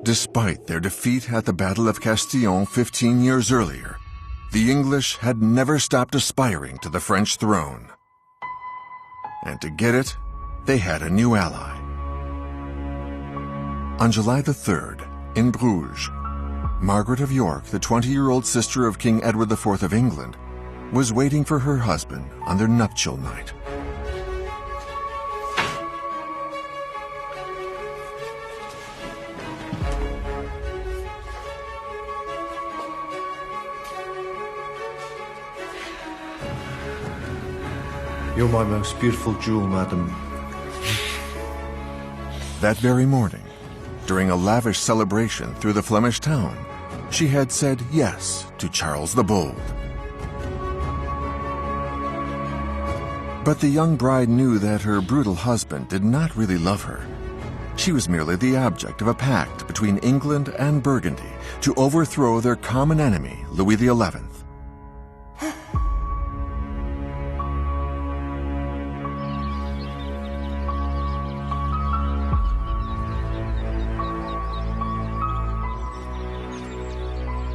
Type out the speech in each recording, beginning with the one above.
Despite their defeat at the Battle of Castillon 15 years earlier, the English had never stopped aspiring to the French throne. And to get it, they had a new ally. On July the 3rd, in Bruges, Margaret of York, the 20-year-old sister of King Edward IV of England, was waiting for her husband on their nuptial night. You're my most beautiful jewel, madam. That very morning, during a lavish celebration through the Flemish town, she had said yes to Charles the Bold. But the young bride knew that her brutal husband did not really love her. She was merely the object of a pact between England and Burgundy to overthrow their common enemy, Louis XI.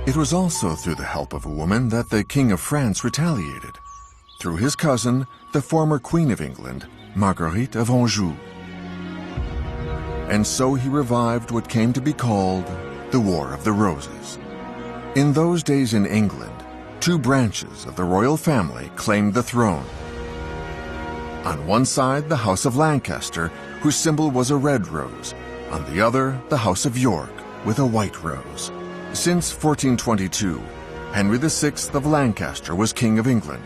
It was also through the help of a woman that the King of France retaliated, through his cousin, the former Queen of England, Marguerite of Anjou. And so he revived what came to be called the War of the Roses. In those days in England, two branches of the royal family claimed the throne. On one side, the House of Lancaster, whose symbol was a red rose. On the other, the House of York, with a white rose. Since 1422, Henry VI of Lancaster was King of England,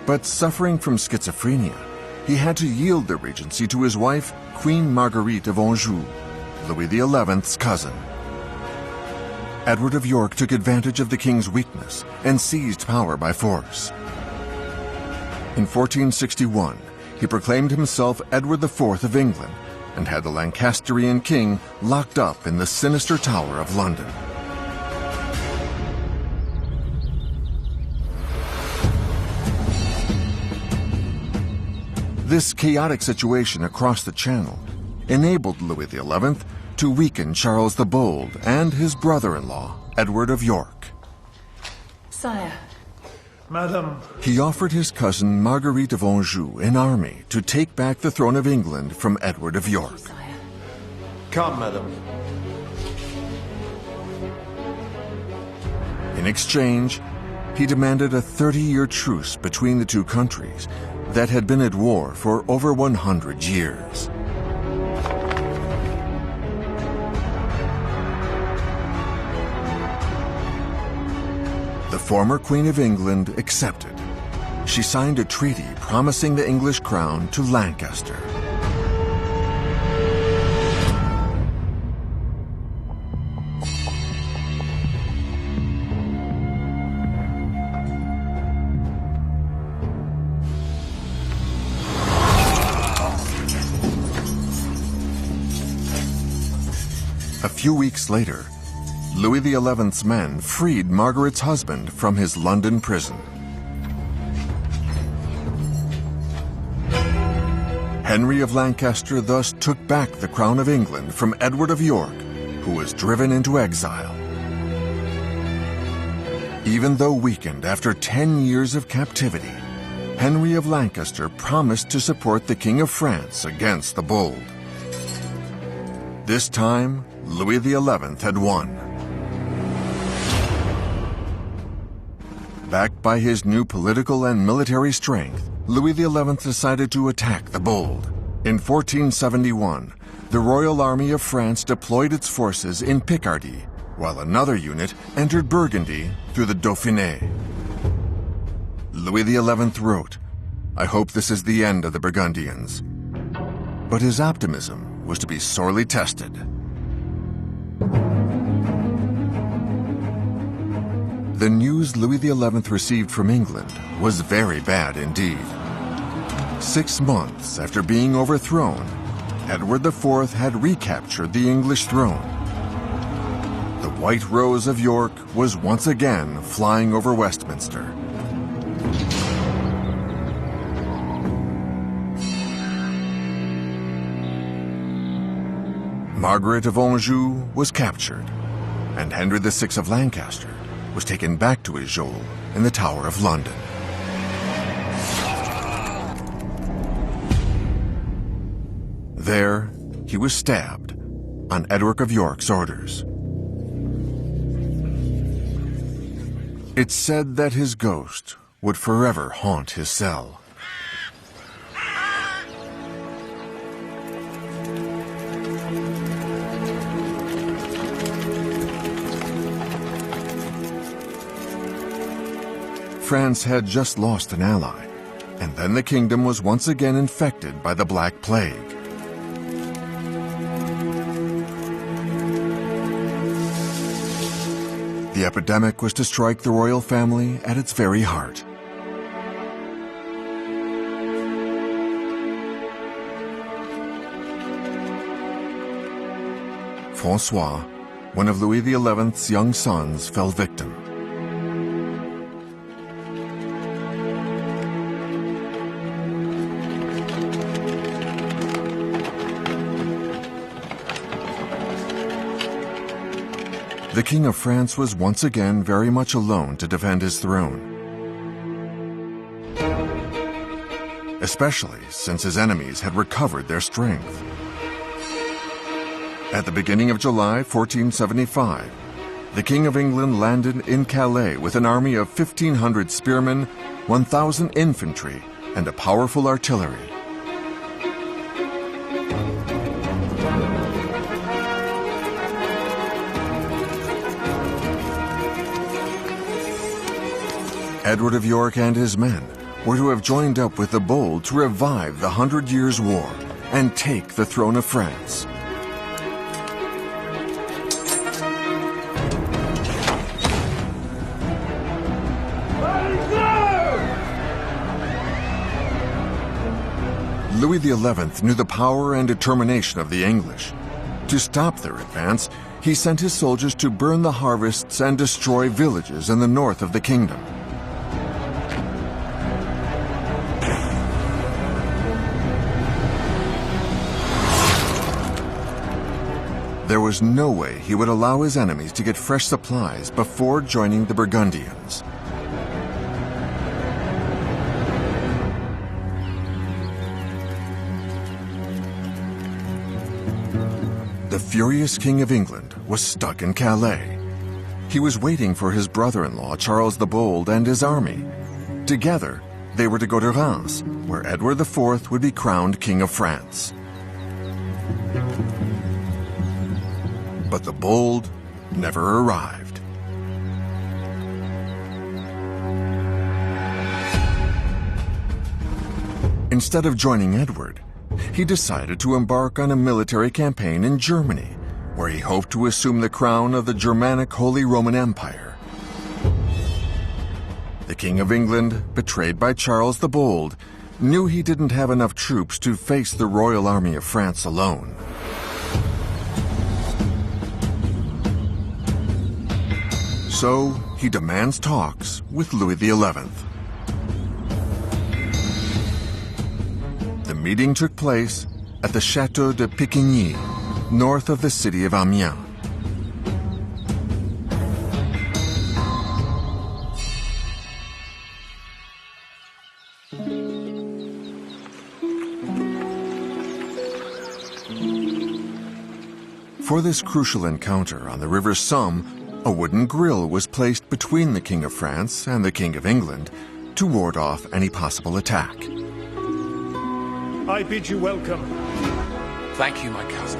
but suffering from schizophrenia, he had to yield the regency to his wife, Queen Marguerite of Anjou, Louis XI's cousin. Edward of York took advantage of the king's weakness and seized power by force. In 1461, he proclaimed himself Edward IV of England and had the Lancastrian king locked up in the sinister Tower of London. This chaotic situation across the Channel enabled Louis XI to weaken Charles the Bold and his brother-in-law, Edward of York. Sire. Madam. He offered his cousin Marguerite of Anjou an army to take back the throne of England from Edward of York. Sire. Come, madam. In exchange, he demanded a 30-year truce between the two countries that had been at war for over 100 years. The former Queen of England accepted. She signed a treaty promising the English crown to Lancaster. A few weeks later, Louis XI's men freed Margaret's husband from his London prison. Henry of Lancaster thus took back the crown of England from Edward of York, who was driven into exile. Even though weakened after 10 years of captivity, Henry of Lancaster promised to support the King of France against the Bold. This time, Louis XI had won. Backed by his new political and military strength, Louis XI decided to attack the Bold. In 1471, the Royal Army of France deployed its forces in Picardy, while another unit entered Burgundy through the Dauphiné. Louis XI wrote, "I hope this is the end of the Burgundians." But his optimism was to be sorely tested. The news Louis XI received from England was very bad indeed. 6 months after being overthrown, Edward IV had recaptured the English throne. The White Rose of York was once again flying over Westminster. Margaret of Anjou was captured, and Henry VI of Lancaster was taken back to his geôle in the Tower of London. There, he was stabbed on Edward of York's orders. It's said that his ghost would forever haunt his cell. France had just lost an ally, and then the kingdom was once again infected by the Black Plague. The epidemic was to strike the royal family at its very heart. Francois, one of Louis XI's young sons, fell victim. The King of France was once again very much alone to defend his throne, especially since his enemies had recovered their strength. At the beginning of July 1475, the King of England landed in Calais with an army of 1,500 spearmen, 1,000 infantry, and a powerful artillery. Edward of York and his men were to have joined up with the Bold to revive the 100 Years' War and take the throne of France. Louis XI knew the power and determination of the English. To stop their advance, he sent his soldiers to burn the harvests and destroy villages in the north of the kingdom. There was no way he would allow his enemies to get fresh supplies before joining the Burgundians. The furious King of England was stuck in Calais. He was waiting for his brother-in-law, Charles the Bold, and his army. Together, they were to go to Reims, where Edward IV would be crowned King of France. But the Bold never arrived. Instead of joining Edward, he decided to embark on a military campaign in Germany, where he hoped to assume the crown of the Germanic Holy Roman Empire. The King of England, betrayed by Charles the Bold, knew he didn't have enough troops to face the royal army of France alone. So he demands talks with Louis XI. The meeting took place at the Château de Picquigny, north of the city of Amiens. For this crucial encounter on the River Somme, a wooden grill was placed between the King of France and the King of England to ward off any possible attack. I bid you welcome. Thank you, my cousin.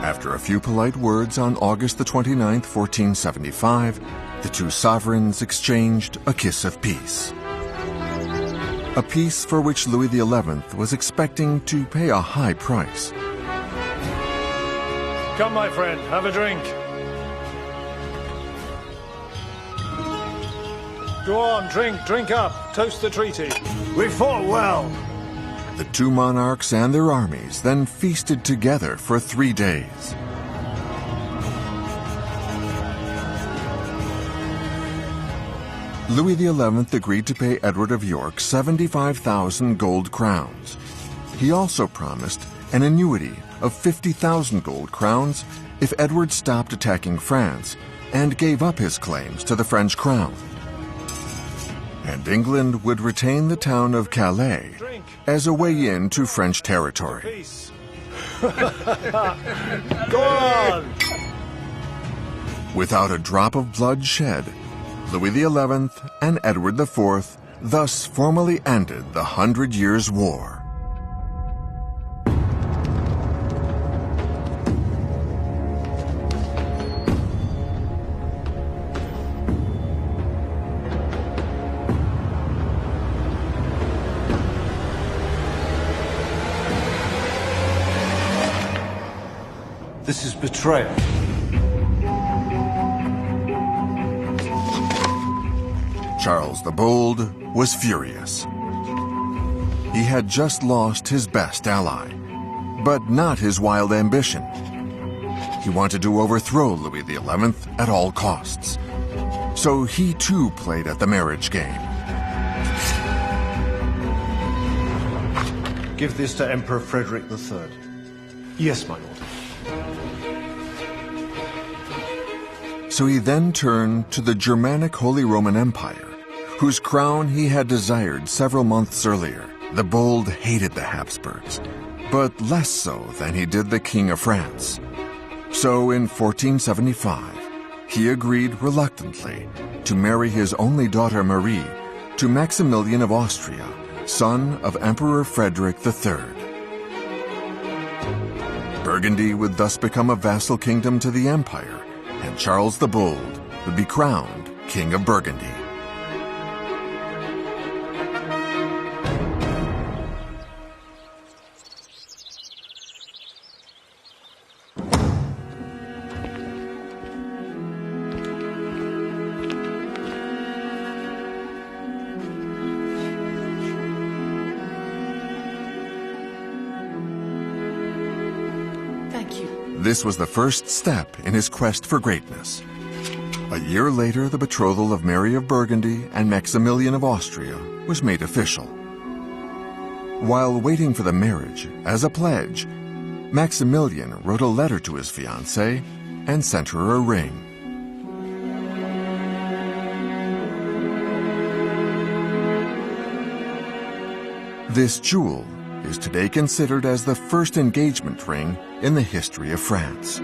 After a few polite words on August the 29th, 1475, the two sovereigns exchanged a kiss of peace. A peace for which Louis XI was expecting to pay a high price. Come, my friend, have a drink. Go on, drink up. Toast the treaty. We fought well. The two monarchs and their armies then feasted together for 3 days. Louis XI agreed to pay Edward of York 75,000 gold crowns. He also promised an annuity of 50,000 gold crowns if Edward stopped attacking France and gave up his claims to the French crown. And England would retain the town of Calais as a way in to French territory. Peace. Go on! Without a drop of blood shed, Louis XI and Edward IV thus formally ended the 100 Years' War. This is betrayal. Charles the Bold was furious. He had just lost his best ally, but not his wild ambition. He wanted to overthrow Louis XI at all costs. So he too played at the marriage game. Give this to Emperor Frederick III. Yes, my lord. So he then turned to the Germanic Holy Roman Empire, whose crown he had desired several months earlier. The Bold hated the Habsburgs, but less so than he did the King of France. So in 1475, he agreed reluctantly to marry his only daughter Marie to Maximilian of Austria, son of Emperor Frederick III. Burgundy would thus become a vassal kingdom to the empire, and Charles the Bold would be crowned King of Burgundy. Thank you. This was the first step in his quest for greatness. A year later, the betrothal of Mary of Burgundy and Maximilian of Austria was made official. While waiting for the marriage, as a pledge, Maximilian wrote a letter to his fiancée and sent her a ring. This jewel is today considered as the first engagement ring in the history of France.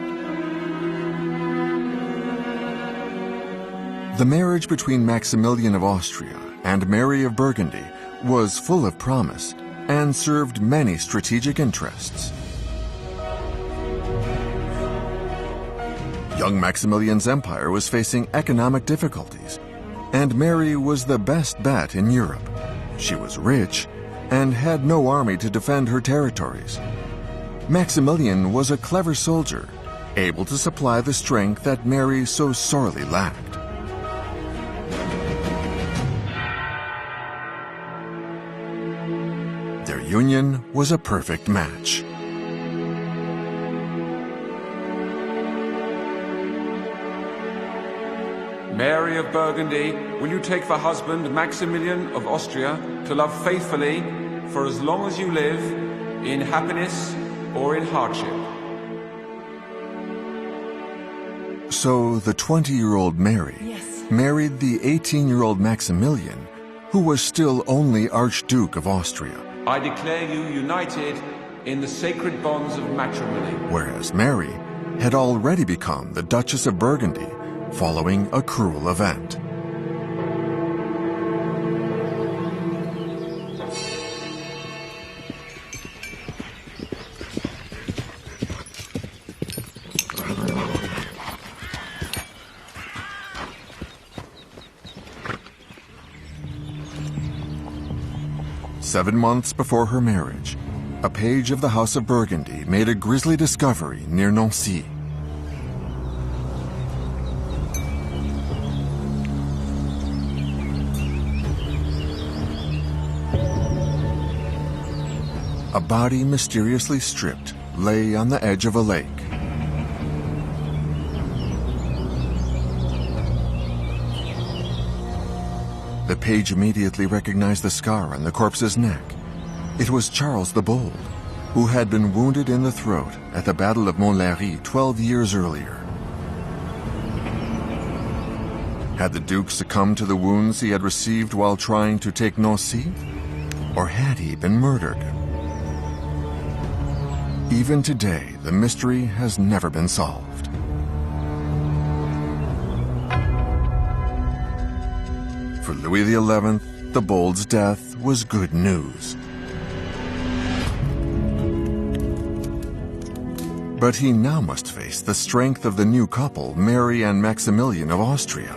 The marriage between Maximilian of Austria and Mary of Burgundy was full of promise and served many strategic interests. Young Maximilian's empire was facing economic difficulties, and Mary was the best bet in Europe. She was rich and had no army to defend her territories. Maximilian was a clever soldier, able to supply the strength that Mary so sorely lacked. Their union was a perfect match. Mary of Burgundy, will you take for husband Maximilian of Austria to love faithfully for as long as you live, in happiness or in hardship? So the 20-year-old Mary Yes. married the 18-year-old Maximilian, who was still only Archduke of Austria, I declare you united in the sacred bonds of matrimony. whereas Mary had already become the Duchess of Burgundy following a cruel event. Seven months before her marriage, a page of the House of Burgundy made a grisly discovery near Nancy. A body mysteriously stripped lay on the edge of a lake. The page immediately recognized the scar on the corpse's neck. It was Charles the Bold, who had been wounded in the throat at the Battle of Montlhéry 12 years earlier. Had the Duke succumbed to the wounds he had received while trying to take Nancy? Or had he been murdered? Even today, the mystery has never been solved. For Louis XI, the Bold's death was good news. But he now must face the strength of the new couple, Mary and Maximilian of Austria.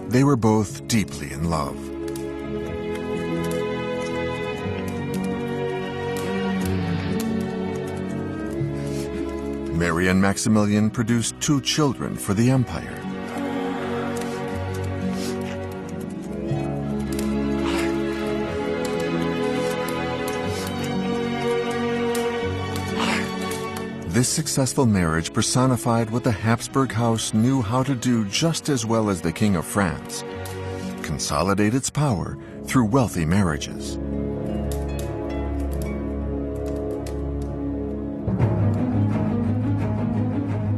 They were both deeply in love. Mary and Maximilian produced 2 children for the empire. This successful marriage personified what the Habsburg house knew how to do just as well as the King of France: consolidate its power through wealthy marriages.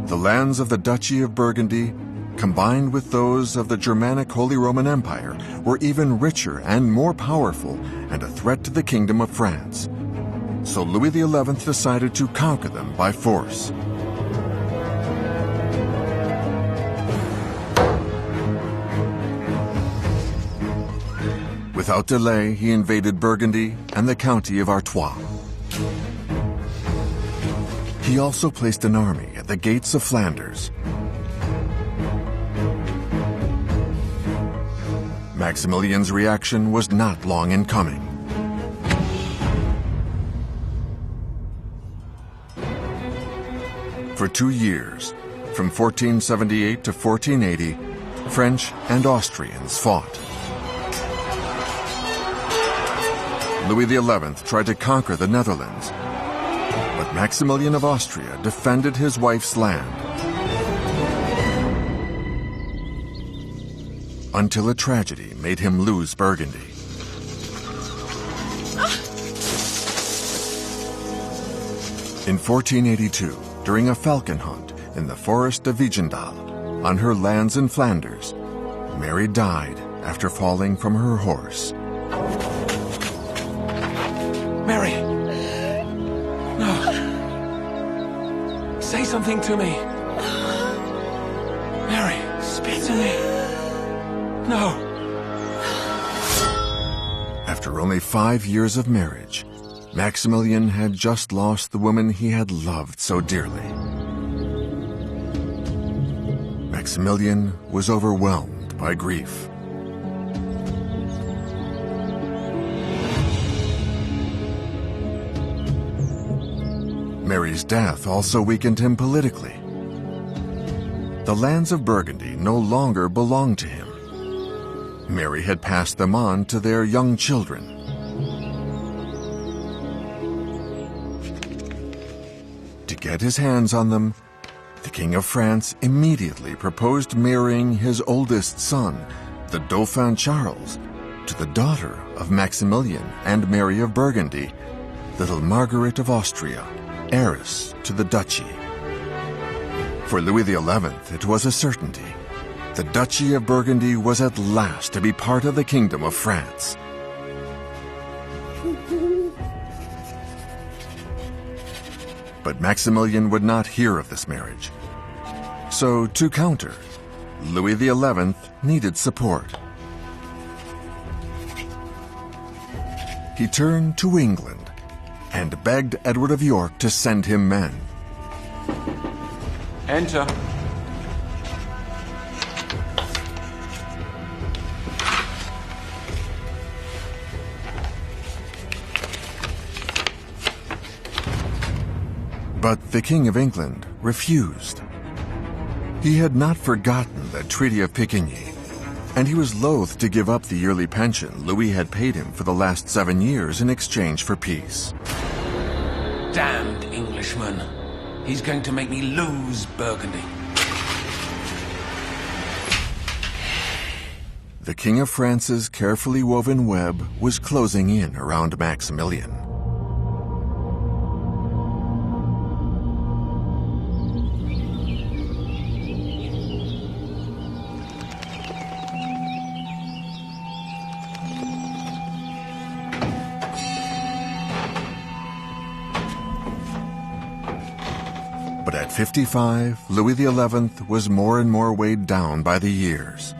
The lands of the Duchy of Burgundy, combined with those of the Germanic Holy Roman Empire, were even richer and more powerful and a threat to the Kingdom of France. So Louis XI decided to conquer them by force. Without delay, he invaded Burgundy and the county of Artois. He also placed an army at the gates of Flanders. Maximilian's reaction was not long in coming. For 2 years, from 1478 to 1480, French and Austrians fought. Louis XI tried to conquer the Netherlands, but Maximilian of Austria defended his wife's land. Until a tragedy made him lose Burgundy. In 1482, during a falcon hunt in the forest of Wijendal, on her lands in Flanders, Mary died after falling from her horse. Mary! No. Say something to me. Mary, speak to me. No. After only 5 years of marriage, Maximilian had just lost the woman he had loved so dearly. Maximilian was overwhelmed by grief. Mary's death also weakened him politically. The lands of Burgundy no longer belonged to him. Mary had passed them on to their young children. To get his hands on them, the King of France immediately proposed marrying his oldest son, the Dauphin Charles, to the daughter of Maximilian and Mary of Burgundy, little Margaret of Austria, heiress to the duchy. For Louis XI, it was a certainty. The Duchy of Burgundy was at last to be part of the Kingdom of France. But Maximilian would not hear of this marriage. So, to counter, Louis XI needed support. He turned to England and begged Edward of York to send him men. Enter. But the King of England refused. He had not forgotten the Treaty of Picquigny, and he was loath to give up the yearly pension Louis had paid him for the last 7 years in exchange for peace. Damned Englishman. He's going to make me lose Burgundy. the King of France's carefully woven web was closing in around Maximilian. But at 55, Louis XI was more and more weighed down by the years.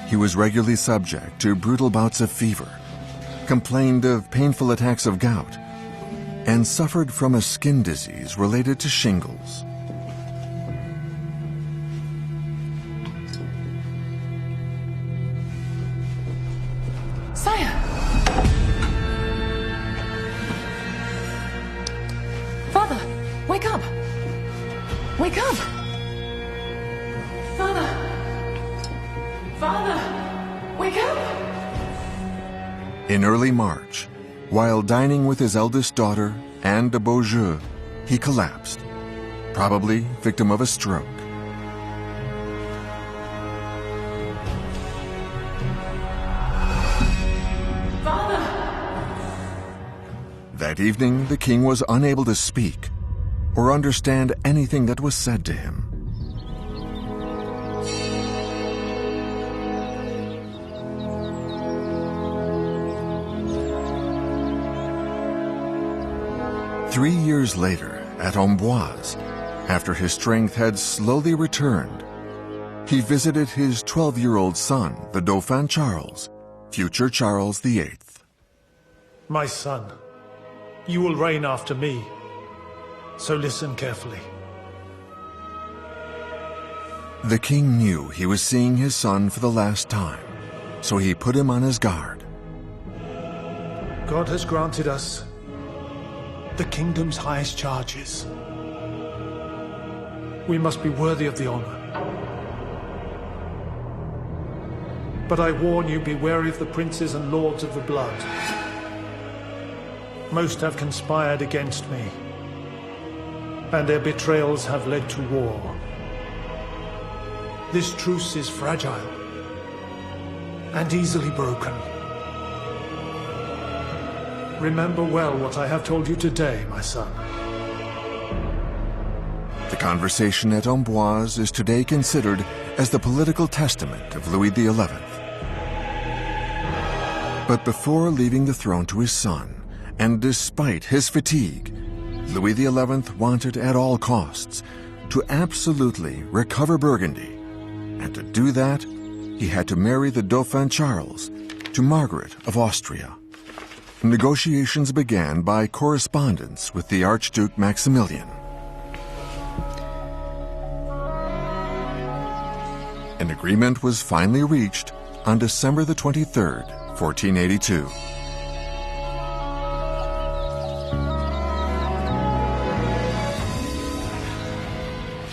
He was regularly subject to brutal bouts of fever, complained of painful attacks of gout, and suffered from a skin disease related to shingles. Sire! Father, wake up! Wake up! Father! Father! Wake up! In early March, while dining with his eldest daughter, Anne de Beaujeu, he collapsed, probably victim of a stroke. Father! That evening, the king was unable to speak or understand anything that was said to him. Three years later, at Amboise, after his strength had slowly returned, he visited his 12-year-old son, the Dauphin Charles, future Charles VIII. My son, you will reign after me, so listen carefully. The king knew he was seeing his son for the last time, so he put him on his guard. God has granted us the kingdom's highest charges. We must be worthy of the honor. But I warn you, be wary of the princes and lords of the blood. Most have conspired against me, and their betrayals have led to war. This truce is fragile and easily broken. Remember well what I have told you today, my son. The conversation at Amboise is today considered as the political testament of Louis XI. But before leaving the throne to his son, and despite his fatigue, Louis XI wanted at all costs to absolutely recover Burgundy. And to do that, he had to marry the Dauphin Charles to Margaret of Austria. Negotiations began by correspondence with the Archduke Maximilian. An agreement was finally reached on December the 23rd, 1482.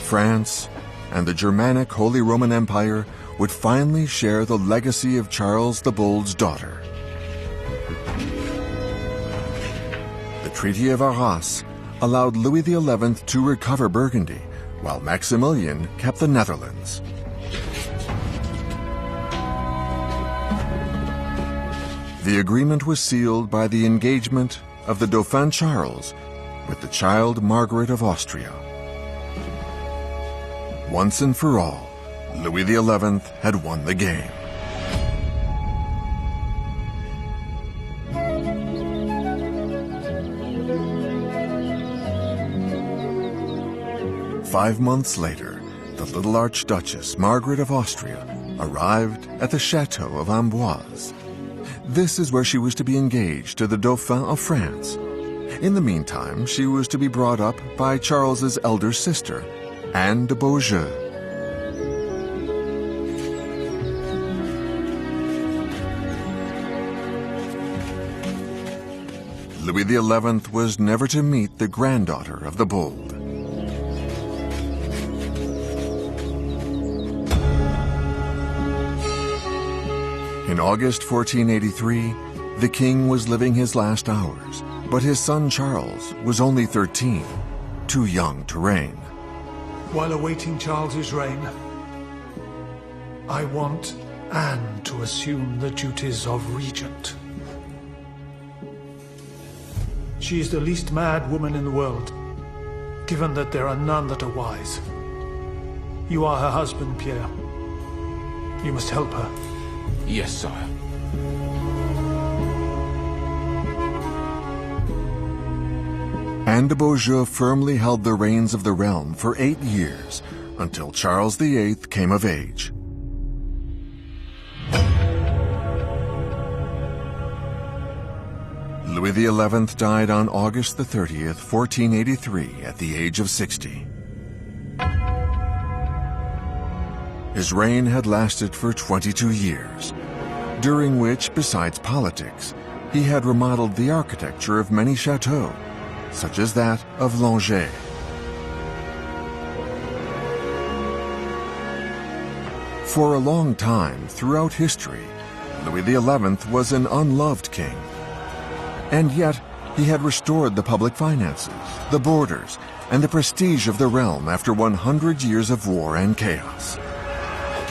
France and the Germanic Holy Roman Empire would finally share the legacy of Charles the Bold's daughter. The Treaty of Arras allowed Louis XI to recover Burgundy, while Maximilian kept the Netherlands. The agreement was sealed by the engagement of the Dauphin Charles with the child Margaret of Austria. Once and for all, Louis XI had won the game. Five months later, the little Archduchess Margaret of Austria arrived at the Chateau of Amboise. This is where she was to be engaged to the Dauphin of France. In the meantime, she was to be brought up by Charles's elder sister, Anne de Beaujeu. Louis XI was never to meet the granddaughter of the Bold. In August 1483, the king was living his last hours, but his son Charles was only 13, too young to reign. While awaiting Charles's reign, I want Anne to assume the duties of regent. She is the least mad woman in the world, given that there are none that are wise. You are her husband, Pierre. You must help her. Yes, sire. Anne de Beaujeu firmly held the reins of the realm for 8 years, until Charles VIII came of age. Louis XI died on August the 30th, 1483, at the age of 60. His reign had lasted for 22 years, during which, besides politics, he had remodeled the architecture of many chateaux, such as that of Langeais. For a long time throughout history, Louis XI was an unloved king. And yet, he had restored the public finances, the borders, and the prestige of the realm after 100 years of war and chaos.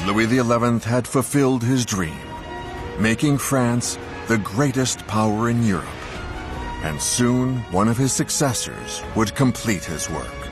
Louis XI had fulfilled his dream, making France the greatest power in Europe. And soon, one of his successors would complete his work.